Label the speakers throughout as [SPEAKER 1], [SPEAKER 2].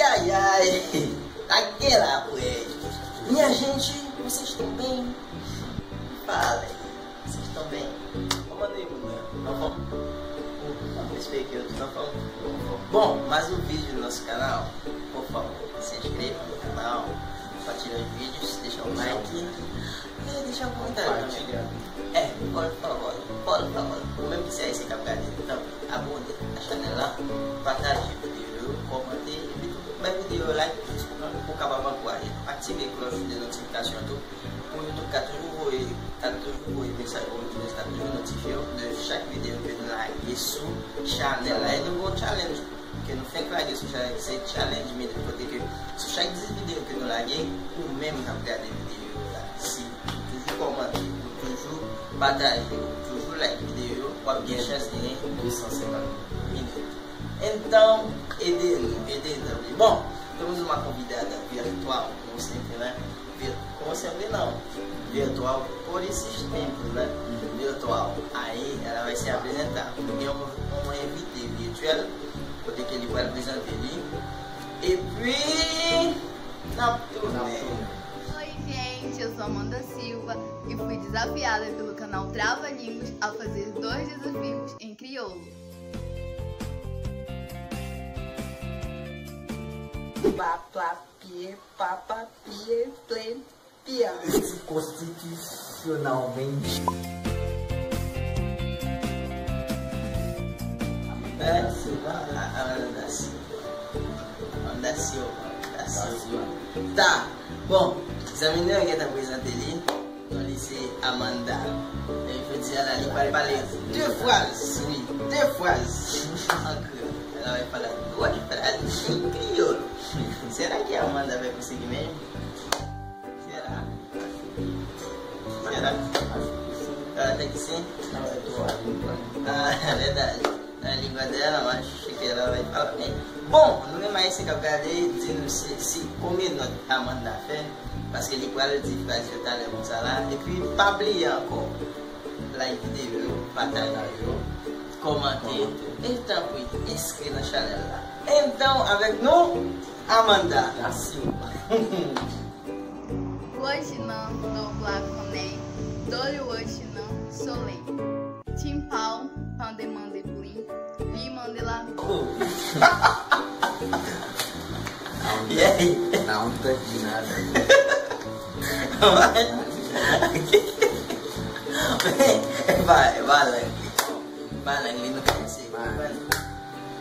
[SPEAKER 1] Ai, ai, ai. Daquela, ué. Minha gente, vocês estão bem? Falem. Vocês estão bem? Vamos aí, não vamos? Vamos ver aqui, não vamos? Bom, mais um vídeo no nosso canal. Por favor, se inscreva no canal, compartilha os vídeos, deixa um like e deixa um comentário também. Por favor, mesmo que seja esse capítulo, então, abone a chanela, partage o vídeo, comente e vai vídeo like pour acabar com a activer a cloche de notification pour YouTube toujours message toujours notifié de chaque vidéo que nous like sur channel là. Et nous avons challenge que nous faisons claquer sur ce challenge, mais de côté que sur chaque vidéo que nous like ou même regarder vidéo là, si toujours commenter, toujours partager, toujours like vidéo pour bien chance de 250 minutes. Então, aidez-nous. Bom, temos uma convidada virtual, como sempre, né? Como sempre não, virtual por esses tempos, né? Virtual. Aí ela vai se apresentar. Tem uma invité virtuelle, côté que ele vai apresentar ele. E puis, na turnê.
[SPEAKER 2] Oi gente, eu sou Amanda Silva e fui desafiada pelo canal Trava Línguas a fazer 2 desafios em crioulo.
[SPEAKER 1] Papapier, plepia. Constitucionalmente. Amanda Silva. Tá, bom, essa menina que está apresentando ali, no lycée Amanda. Eu vou dizer ela ali para valer 2 frases, oui, 2 frases. Ela vai falar 2 frases em crioulo. Será que a Amanda vai conseguir mesmo? Será? Ela tem que sim? É verdade. Na língua dela, mas acho que ela vai falar bem. Bom, não é mais esse capítulo dizendo se comer notre Amanda fait, parce que les qualités de faire du talent comme ça là, et puis pas oublier encore like vidéo, partager, commenter, et tant pis, inscrever na channel là. Então, avec nous, Amanda Silva.
[SPEAKER 2] Hoje não dublar coné, dole hoje não solei. Timpau, pandemande plim, limande lá.
[SPEAKER 1] E aí?
[SPEAKER 3] Não entendi nada.
[SPEAKER 1] Vai, Lang, não quer ser.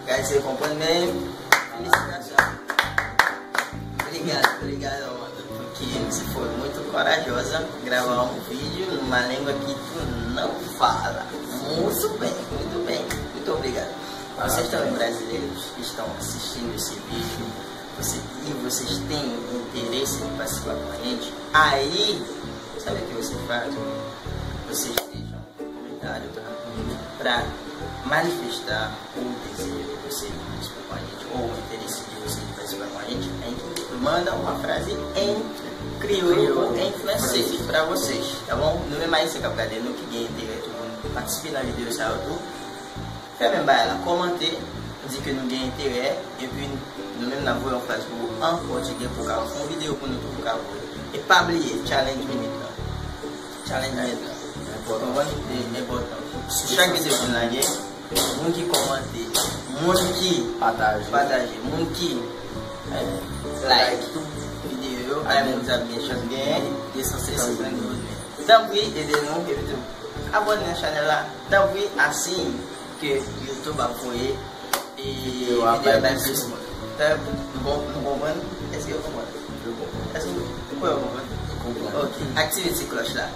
[SPEAKER 1] Quer ser companheiro? Felicitações. Obrigado, Amanda, porque você foi muito corajosa gravar um vídeo numa língua que tu não fala. Muito bem, muito obrigado. Vocês também brasileiros que estão assistindo esse vídeo e vocês têm interesse em participar com a gente, aí, sabe o que você faz? Vocês deixam um comentário para manifestar o desejo de vocês de participar com a gente, ou o interesse de vocês de participar com a gente. A gente manda uma frase em crioulo ou em francês para vocês, tá bom? Não é mais esse capítulo, não que ninguém participe na vidéo, ça tout. Faites même là, commentez, dites que nous gagnons intérêt, et puis nous-mêmes nous voulons faire en portugais pour faire une vidéo pour nous pour faire. Et pas oublier, challenge minute là. Challenge minute là. Important. Sur chaque vidéo que nous avons, nous qui commentez, nous qui
[SPEAKER 3] Partage,
[SPEAKER 1] nous qui like vidéo, aí nous avons bien chance bien, et censé se prendre. Donc oui, aidez-nous, abonnez à la chaîne là. Donc oui, assim que YouTube apoie e vídeo vai plus. Bom, est-ce que eu comprends? Est-ce que eu comprends? Ok, activez cette cloche là.